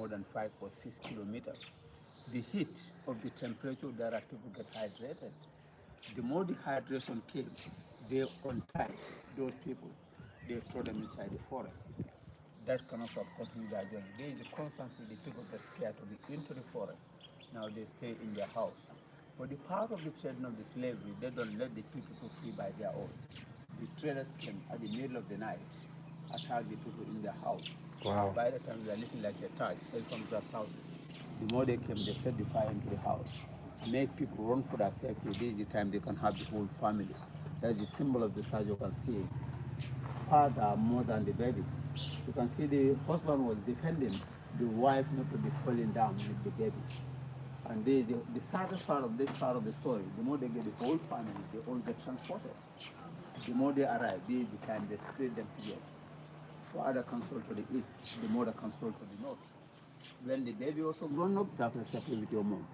more than 5 or 6 kilometers. The heat of the temperature there are people get hydrated. The more dehydration came, they untied those people. They throw them inside the forest. That can also continue their journey. There is constantly the people get scared to be into the forest. Now they stay in their house. But the part of the trading of the slavery, they don't let the people to free by their own. The traders came at the middle of the night, attack the people in their house. Wow. By the time they are living like a Taj, from glass houses. The more they came, they set the fire into the house, make people run for their safety. This is the time they can have the whole family. That's the symbol of the Taj you can see. Father more than the baby. You can see the husband was defending the wife not to be falling down with the baby. And this is the saddest part of this part of the story. The more they get the whole family, they all get transported. The more they arrive, this is the time they split them together. Father comes to the east, the mother comes to the north. When the baby also grown up, that will separate with your mom.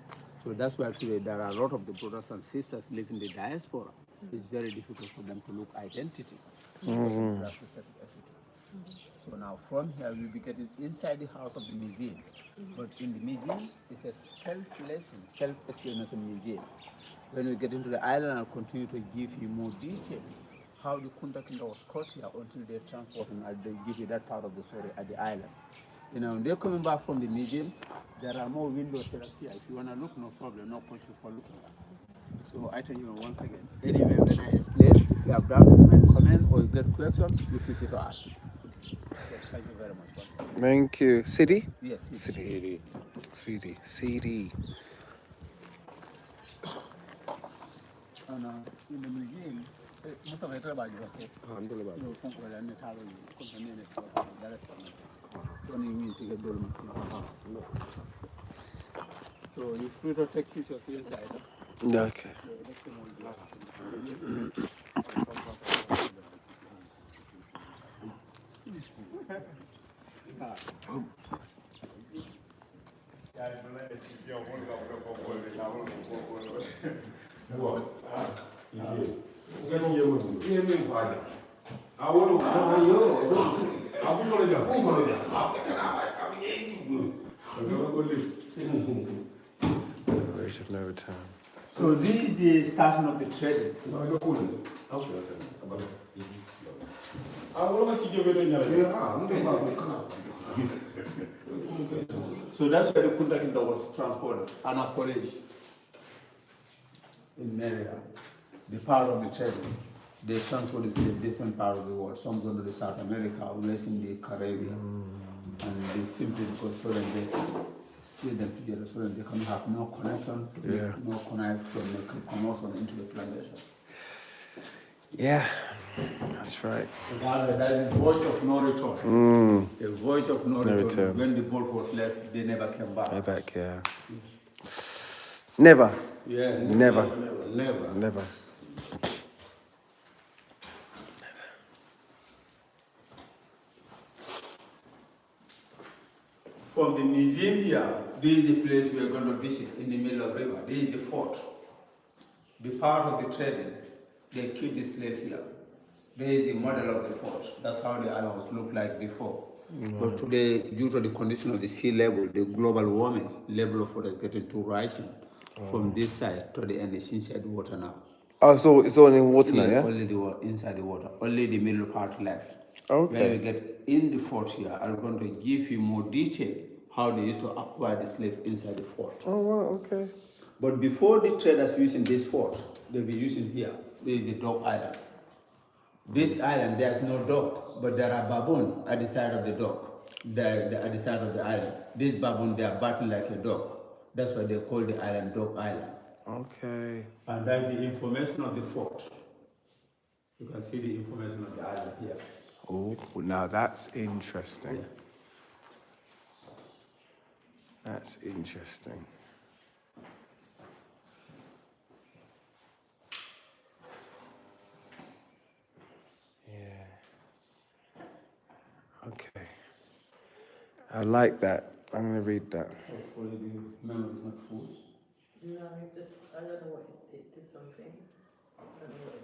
So that's why today there are a lot of the brothers and sisters living in the diaspora. It's very difficult for them to look identity. Because they have to separate everything. So now from here we'll be getting inside the house of the museum. But in the museum, it's a self-lesson, self-explanation museum. When we get into the island, I'll continue to give you more detail how the Kinteh was caught here until they transport him and they give you that part of the story at the island. You know, when they're coming back from the museum, there are more windows here. If you want to look, no problem, no push you for looking at. So I tell you once again, anyway, when I explain, if you have done a comment or you get questions, you feel free to ask. So thank you very much. Thank you. CD? Yes, CD. CD. CD. And in the museum, most of the time, I'm doing about you think we're in the tower, you come in so you're free to take pictures inside. okay. Rate of no return. So this is the starting of the trading. So that's where the Kinteh was transported, Annapolis in Maryland. The part of the trading, they transport this to different part of the world. Some go to the South America, others in the Caribbean. And they simply because so that they split them together so that they can have no connection, no connive to make commotion into the plantation. Yeah, that's right. That is a voyage of no return. A voyage of no return. When the boat was left, they never came back. They're back, yeah. Never. Yeah. Never. From the museum here, this is the place we are going to visit in the middle of the river. This is the fort. The part of the trading, they keep the slave here. This is the model of the fort. That's how the island looked like before. But today, due to the condition of the sea level, the global warming, level of water is getting too rising from this side to the end. It's inside the water now. Oh, so it's all in water now, yeah? Only the inside the water. Only the middle part left. Okay. When we get in the fort here, I'm going to give you more detail how they used to acquire the slave inside the fort. Oh, wow, okay. But before the traders using this fort, they'll be using here. This is the dog island. This island, there's no dog, but there are baboon at the side of the dog, at the side of the island. This baboon, they are batting like a dog. That's why they call the island Dog Island. Okay. And that's the information of the fort. You can see the information of the island here. Oh, now that's interesting. Yeah. That's interesting. Yeah. Okay. I like that. I'm going to read that. Hopefully the memory is not full. No, I don't know what it did something. I don't know what it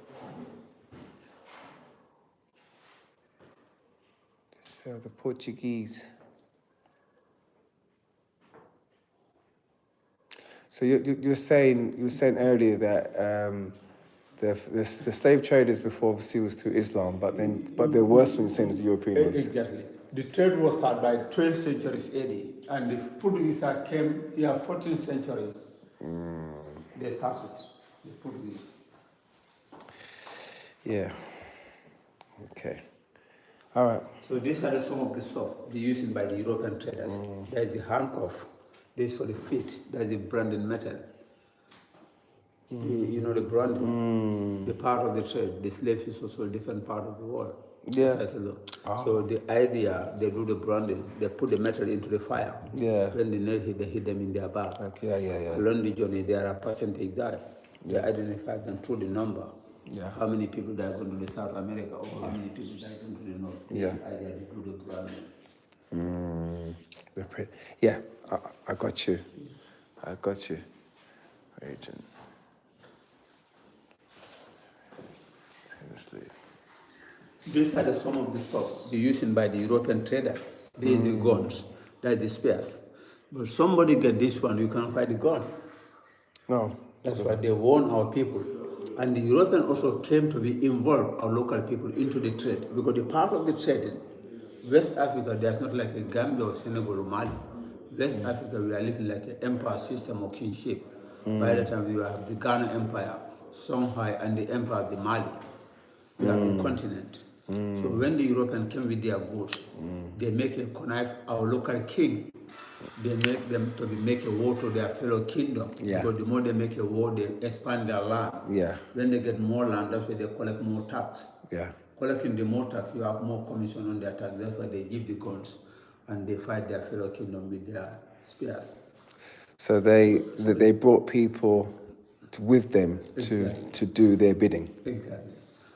did. So the Portuguese. So you were saying earlier that the slave traders before obviously was through Islam, but they're worse than the same as the European ones. Exactly. The trade was started by 12th century AD, and the Portuguese came here 14th century. They started, the Portuguese. Yeah. Okay. All right. So these are some of the stuff used by the European traders. There's the handcuff. This for the feet. There's the branded metal. The branding. The part of the trade. The slave is also a different part of the world. Yeah. So the idea, they do the branding. They put the metal into the fire. Yeah. When the nail hit, they hit them in their back. Okay. Yeah. Along the journey, there are percentage died. They identify them through the number. Yeah. How many people died going to the South America, or how many people died going to the North? Yeah. The idea they do the branding. Yeah. I got you. I got you, Agent. Seriously. These are some of the stuff used by the European traders. These are the guns, that's the spears. But somebody get this one, you can't find the gun. No. That's why they warn our people. And the European also came to be involved, our local people, into the trade. Because the part of the trade in West Africa, there's not like a Gambia or Senegal or Mali. West Africa, we are living like an empire system of kingship. By the time we have the Ghana Empire, Songhai, and the Empire of the Mali. We have the continent. So when the European came with their goods, they make a connive our local king. They make them to make a war to their fellow kingdom. Yeah. Because the more they make a war, they expand their land. Yeah. When they get more land, that's why they collect more tax. Yeah. Collecting the more tax, you have more commission on their tax. That's why they give the guns and they fight their fellow kingdom with their spears. So they brought people with them to do their bidding. Exactly.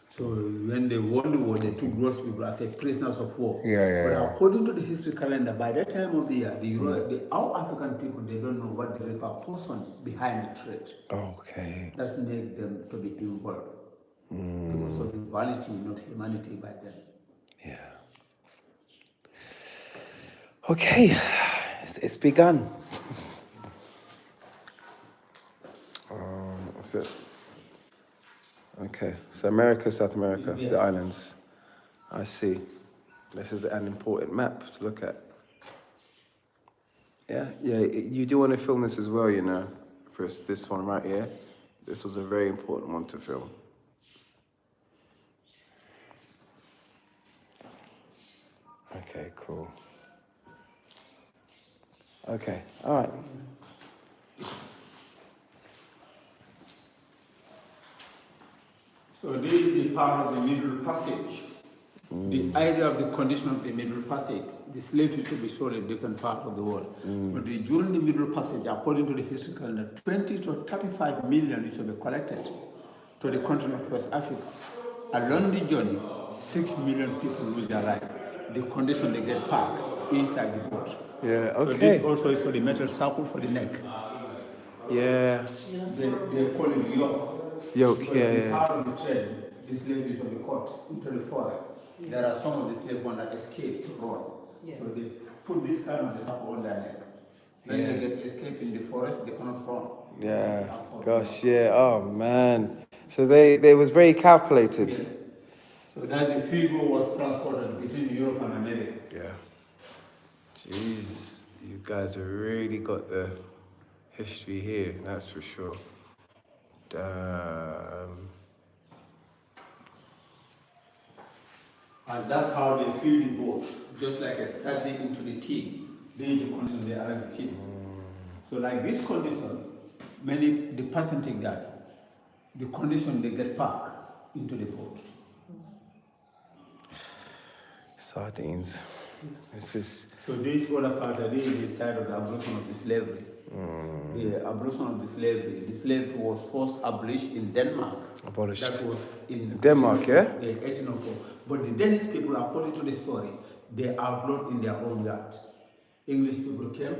So when they won the war, they took those people as prisoners of war. But according to the history calendar, by that time of the year, our African people, they don't know what the repercussion behind the trade. Okay. That make them to be involved. Because of the vanity, not humanity by then. Yeah. Okay, it's begun. That's it. Okay, so America, South America, the islands. I see. This is an important map to look at. Yeah, you do want to film this as well, you know, Chris, this one right here. This was a very important one to film. Okay, cool. Okay, all right. So this is the part of the Middle Passage. The idea of the condition of the Middle Passage, the slaves used to be sold in different parts of the world. But during the Middle Passage, according to the history calendar, 20 to 35 million used to be collected to the continent of West Africa. Along the journey, 6 million people lose their life. The condition they get packed inside the boat. Yeah, okay. So this also is for the metal circle for the neck. Yeah. They call it yoke. Yoke, yeah. Part of the trade, the slaves used to be caught into the forest. There are some of the slave ones that escape to run. So they put this kind of the circle on their neck. When they get escaped in the forest, they cannot run. Yeah. Gosh, yeah. Oh man. So they was very calculated. Yeah. So that the figo was transported between Europe and America. Yeah. Jeez, you guys have really got the history here, that's for sure. And that's how they fill the boat, just like a sardine into the tea. Then the condition they are in the sea. So like this condition, the person take that. The condition they get packed into the boat. Sardines. This is. So this other part, this is the side of the abolition of the slavery. The abolition of the slavery. The slavery was first abolished in Denmark. Abolished. That was in Denmark, yeah? 1804. But the Danish people, according to the story, they outlawed in their own yard. English people came.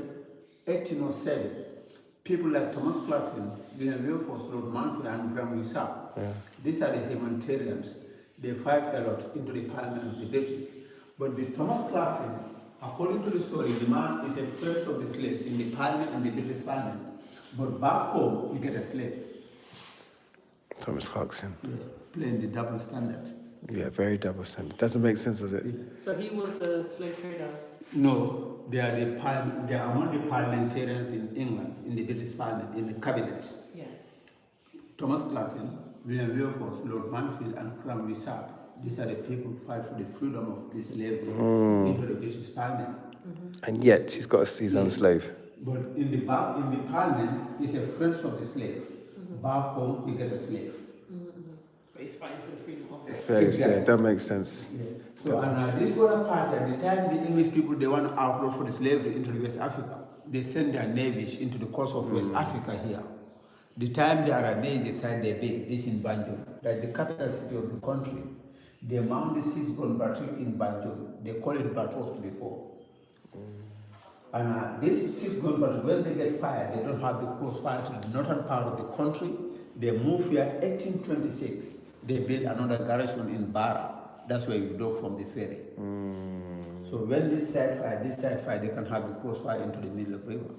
1807. People like Thomas Clatton, William Wilberforce, Lord Manfred, and Graham Wissam. These are the humanitarians. They fight a lot into the parliament of the British. But the Thomas Clatton, according to the story, the man is a first of the slave in the parliament and the British parliament. But back home, you get a slave. Thomas Clarkson. Yeah. Playing the double standard. Yeah, very double standard. Doesn't make sense, does it? Yeah. So he was the slave trader. No, they are they are among the parliamentarians in England, in the British Parliament, in the cabinet. Yeah. Thomas Clarkson, William Wilberforce, Lord Mansfield, and Cranley Sharp. These are the people who fight for the freedom of this slavery into the British Parliament. And yet he's got his own slave. But in the Parliament, he's a friend of the slave. Back home, he get a slave. But he's fighting for the freedom of it. Very Exactly. sad. That makes sense. Yeah. So, and this other party, at the time the English people, they want to outlaw for the slavery into the West Africa. They send their navies into the coast of West Africa here. The time the Arabs decide they build this in Banjul, like the capital city of the country, they mount the six-gun battery in Banjul. They call it battles before. And this six-gun battery, when they get fired, they don't have the crossfire to the northern part of the country. They move here 1826. They build another garrison in Bara. That's where you dog from the ferry. So when this side fire, they can have the crossfire into the middle of the river.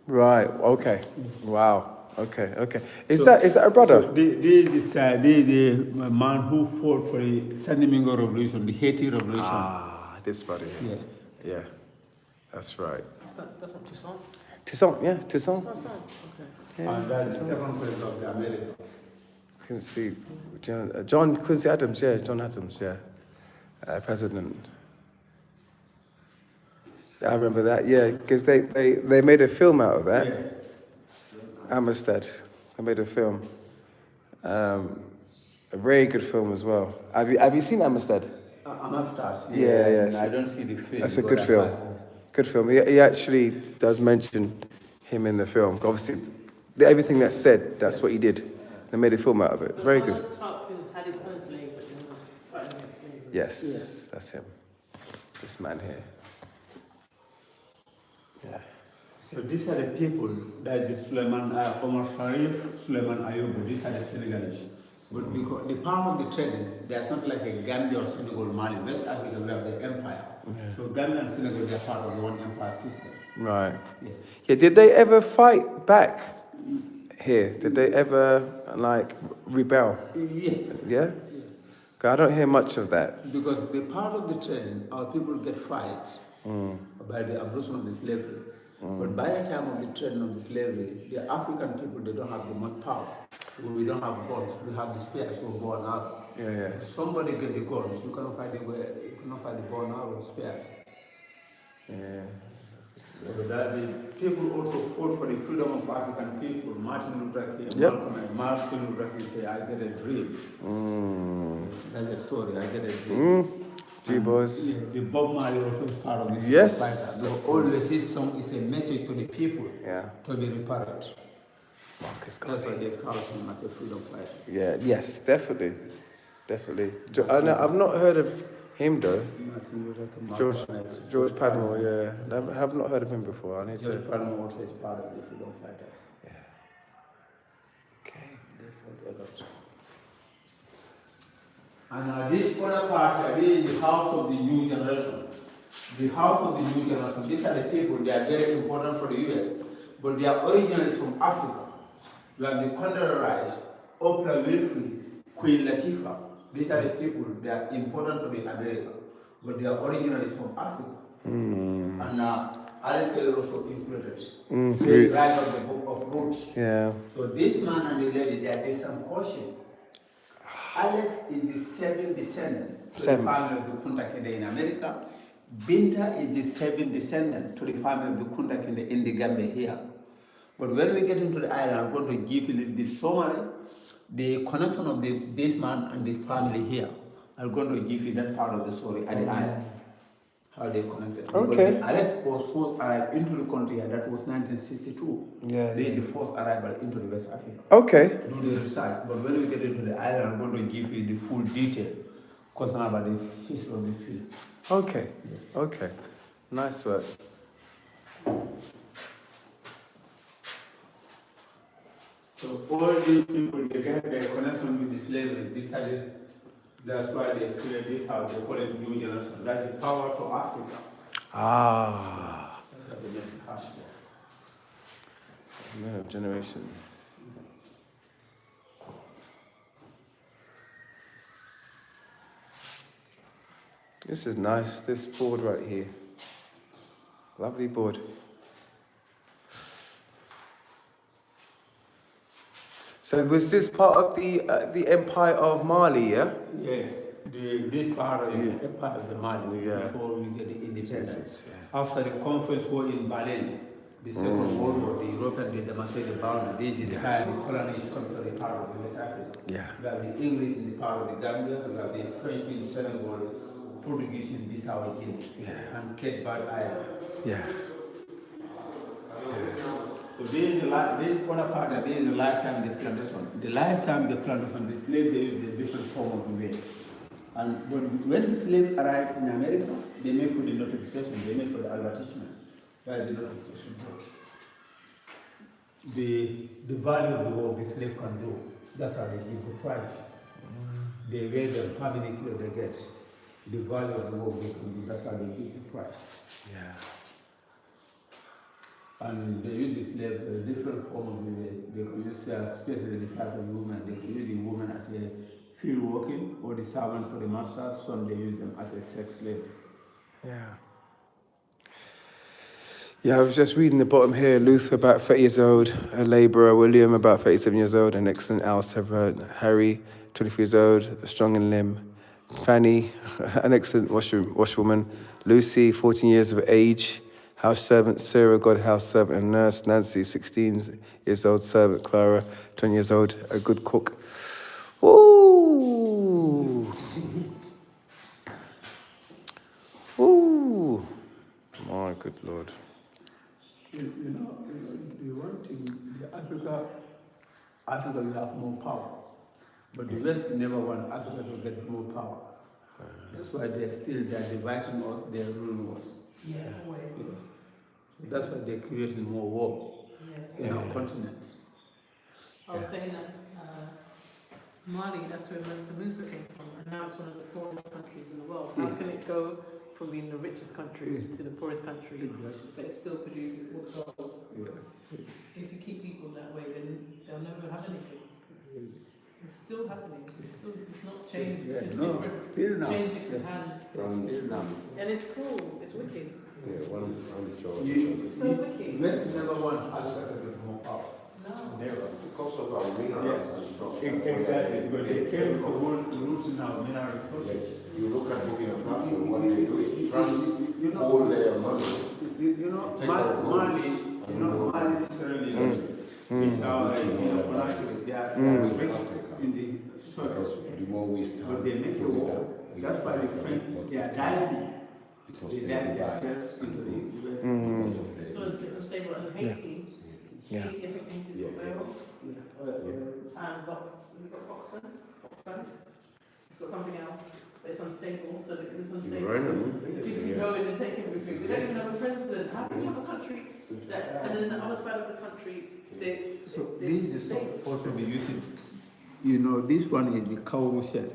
Right. Okay. Wow. Okay. Is that a brother? So this is the man who fought for the San Domingo Revolution, the Haiti Revolution. Ah, this brother here. Yeah. That's right. That's not Toussaint. Toussaint, yeah, Toussaint. Okay. Yeah, And that's the second president of the America. Quincy, John Quincy Adams, yeah, John Adams, yeah, president. I remember that, yeah, because they made a film out of that. Yeah. Amistad, they made a film, a very good film as well. Have you seen Amistad? Amistad, Yeah. I don't see the film. That's a good film. Good film. He actually does mention him in the film. Obviously, everything that's said, that's what he did. They made a film out of it. Very good. Thomas Clarkson had his own slave, but he was fighting against slavery. Yes, that's him. This man here. Yeah. So these are the people, that is Suleiman, Omar Sharif, Suleiman Ayub, these are the Senegalese. But because the power of the trading, there's not like a Gambia or Senegal, Mali. West Africa, we have the empire. So Gambia and Senegal, they're part of the one empire system. Right. Yeah. Yeah, did they ever fight back here? Did they ever, rebel? Yes. Yeah? 'Cause I don't hear much of that. Because the part of the trading, our people get fired by the abolition of the slavery. But by the time of the trading of the slavery, the African people, they don't have the much power. We don't have guns. We have the spears who go on arrow. Yeah. If somebody get the guns, you cannot fight the bow and arrow spears. Yeah. So that the people also fought for the freedom of African people. Martin Luther King, Yep. Martin Luther King say, "I get a dream." That's the story. I get a dream. G-Boys. Yeah, the Bob Marley also is part of the freedom Yes, fighter. of All this song is a message to the people Yeah. to be repared. Marcus That's why Garvey. they call him as a freedom fighter. Yeah, yes, definitely. I've not heard of him though. Martin Luther King, George Padmore, yeah. I have not heard of him before. I need to. George Palmer also is part of the freedom fighters. Yeah. Okay. They fought a lot. And this other part, this is the house of the new generation. The house of the new generation. These are the people, they are very important for the US, but their origin is from Africa. We have the Condoleezza Rice, Oprah Winfrey, Queen Latifah. These are the people, they are important to the America, but their origin is from Africa. And Alex Taylor also included. They write of the book of Roots. Yeah. So this man and the lady, there is some caution. Alex is the seventh descendant to the family of the Kinteh in America. Binta is the seventh descendant to the family of the Kinteh in the Gambia here. But when we get into the island, I'm going to give you the summary, the connection of this man and the family here. I'm going to give you that part of the story at the island, how they connected. Okay. Because Alex was first arrived into the country, and that was 1962. Yeah, This is the first arrival into the West Africa. Okay. Do the research, but when we get into the island, I'm going to give you the full detail concerning about the history of the field. Okay. Nice work. So all these people, they get their connection with the slavery. That's why they create this house. They call it New Generation. That's the power to Africa. Ah. That's what they make it happen. Man of generation. This is nice, this board right here. Lovely board. So was this part of the Empire of Mali, yeah? Yeah, this part is a part of the Mali Yeah. before we get the independence. Jesus, yeah. After the conference war in Berlin, the Second World War, the Europeans they demonstrated the boundary. They decided the colonies come to the part of the West Africa. Yeah. You have the English in the part of the Gambia, you have the French in Senegal, Portuguese in Bissau Guinea, and Cape Verde Island. Yeah. So this other part, there is a lifetime the plantation. The lifetime the plantation, the slave they use the different form of way. And when the slaves arrive in America, they make for the notification, they make for the advertisement. Where the notification goes. The value of the work the slave can do, that's how they give the price. They weigh them, how many kilos they get. The value of the work they can do, that's how they give the price. Yeah. And they use the slave a different form of they can use especially the certain women. They can use the woman as a field working or the servant for the master. Some they use them as a sex slave. Yeah. Yeah, I was just reading the bottom here. Luther, about 30 years old. A labourer, William, about 37 years old. An excellent Alceva, Harry, 24 years old, strong in limb. Fanny, an excellent washwoman. Lucy, 14 years of age. House servant Sarah, God house servant and nurse. Nancy, 16 years old, servant Clara, 20 years old, a good cook. Ooh. Ooh. My good Lord. You know, the one thing, Africa will have more power. But the West never want Africa to get more power. That's why they're dividing us, they're ruling us. Yeah. That's why they're creating more war in our continent. I was saying that Mali, that's where Mansa Musa came from, and now it's one of the poorest countries in the world. How can it go from being the richest country to the poorest country, but it still produces all the gold? If you keep people that way, then they'll never have anything. It's still happening. It's not changed. It's different. Still now. Changed different hands. Still now. And it's cruel. It's wicked. Yeah, one show. So wicked. West never want Africa to get more power. No. Never. Because of our minerals and stuff. Exactly. Because they came to looting our mineral resources. Yes. You look at Burkina Faso, what they do. France hold their money. You know, Mali, Mali certainly is our molecular. They are rich in the soil. Because the more we start, But they make a war. That's why the French, they are dying. because They they dive divide themselves into the US. because of So the it's stable in Haiti. Yeah. Haiti, I think Haiti's Yeah. got oil. And Box, has it got Boxland? Boxland? It's got something else, but it's unstable, so because it's unstable. uranium. People can go in and take everything. We don't even have a president. How can you have a country that, and then the other side of the country, So this is supposed to be using, you know, this one is the carousel.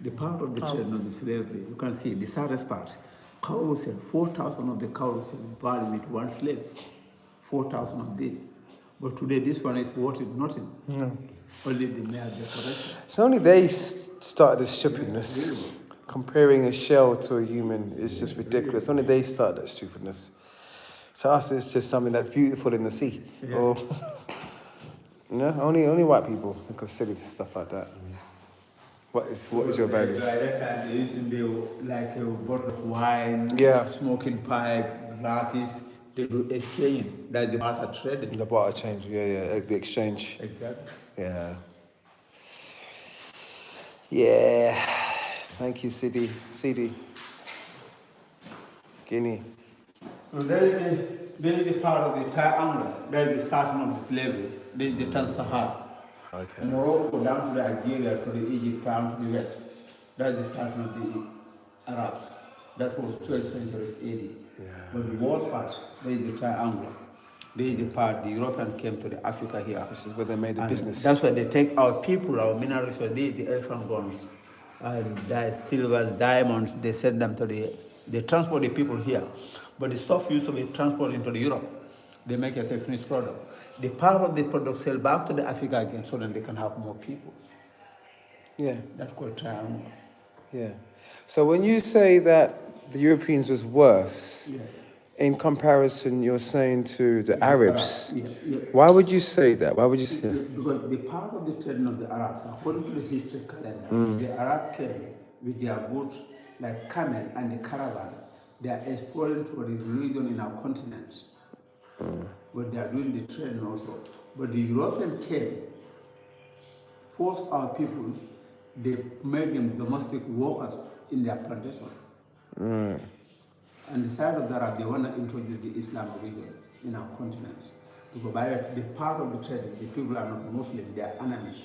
The part of the trade, not the slavery. You can see the saddest part. Carousel, 4,000 of the carousel value with one slave. 4,000 of this. But today this one is worth nothing. No. Only the mere decoration. It's only they started the stupidness. Comparing a shell to a human is just ridiculous. Only they started that stupidness. To us, it's just something that's beautiful in the sea. Yeah. Or, you know, only white people think of silly stuff like that. What is your value? By that time they used to like a bottle of wine, Yeah. smoking pipe, glasses. They do exchanging. That's the barter trading. The barter change, yeah, the exchange. Exactly. Yeah. Yeah. Thank you, Sidi. Guinea. So there is a part of the triangle. There is the starting of the slavery. There is the Trans-Sahara. Okay. Morocco down to the Algeria to the Egypt down to the west. That's the starting of the Arabs. That was 12th century AD. Yeah. But the worst part, there is the triangle. There is the part the European came to the Africa here. This is where they made the And business. that's why they take our people, our mineral resources. There is the elephant guns, and silvers, diamonds. They send them to they transport the people here. But the stuff used to be transported into the Europe. They make as a finished product. The part of the product sell back to the Africa again so that they can have more people. Yeah. That's called triangle. Yeah. So when you say that the Europeans was worse, Yes. in comparison, you're saying to the Arabs. Yeah. Why would you say that? Why would you say that? Because the part of the trading of the Arabs, according to the history calendar, the Arab came with their goods like camel and the caravan. They are exploring for the religion in our continent. But they are doing the trading also. But the European came, forced our people, they made them domestic workers in their plantation. And the side of the Arab, they want to introduce the Islam religion in our continent. Because by the part of the trading, the people are not Muslim, they are Anamish.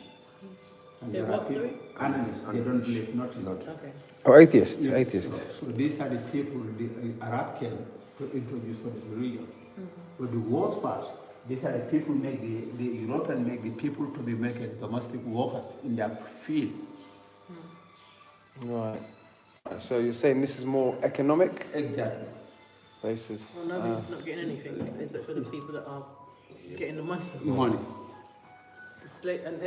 And They're there are what, people, sorry? Anamish, they don't believe nothing. Okay. Oh, atheists. Yes, Atheists. So these are the people the Arab came to introduce for the religion. But the worst part, these are the people the European make the people to be making domestic workers in their field. Right. So you're saying this is more economic Exactly. basis? Well, nobody's not getting anything except for the people that are getting the money. Money. And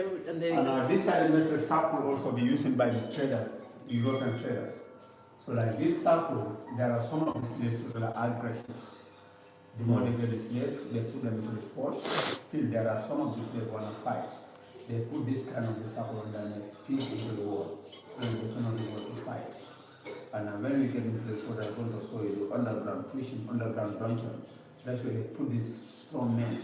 they And this alimentary circle also be used by the traders, European traders. So like this circle, there are some of the slaves that are aggressive. The more they get the slave, they put them into the force. Still, there are some of the slaves want to fight. They put this kind of the circle and then they peace into the war, and they cannot be able to fight. And when we get into the sword, I'm going to show you the underground pushing, underground dungeon. That's where they put these strong men,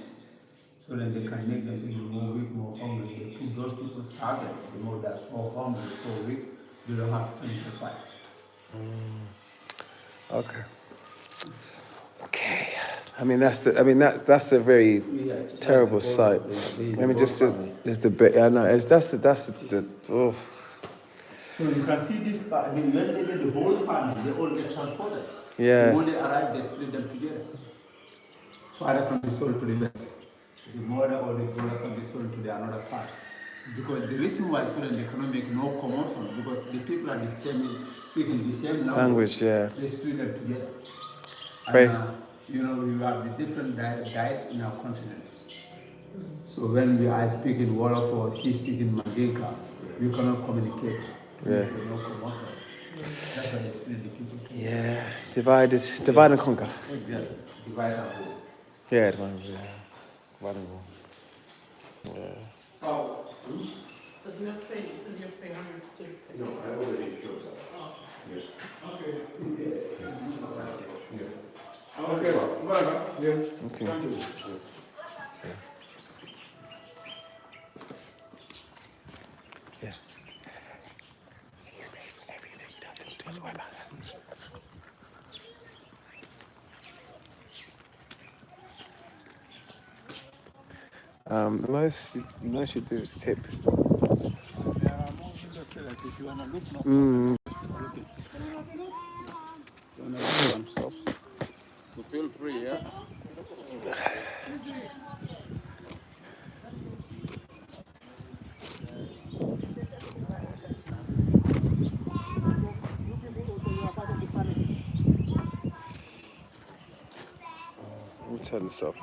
so that they can make them to be more weak, more hungry. They put those people starving. The more they're so hungry, so weak, they don't have strength to fight. Okay. Okay. I mean that's a very terrible sight. I mean just the bit. I know that's the. Oh. So you can see this part. When they get the whole family, they all get transported. Yeah. When they arrive, they split them together. Father can be sold to the west. The mother or the brother can be sold to the another part. Because the reason why students they cannot make no commotion, because the people are the same, speaking the same language. Yeah. They split them together. Right. And we have the different diet in our continents. So when we are speaking Wolof or she speaking Mandinka, you cannot communicate. Yeah. No commotion. That's why they split the people together. Yeah. Divide and conquer. Exactly. Divide and rule. Yeah. Divide and rule. Yeah. Oh. So do you have to pay? So you have to pay 100 to pay? No, I already showed that. Oh. Yes. Okay. Yeah. Okay, well, yeah. Okay. Thank you. Yeah. He's ready for everything. You don't have to worry about that. The most you do is tip. There are more window traders if you want to look more. Okay. You want to look some stuff? So feel free, yeah? Let me turn this off.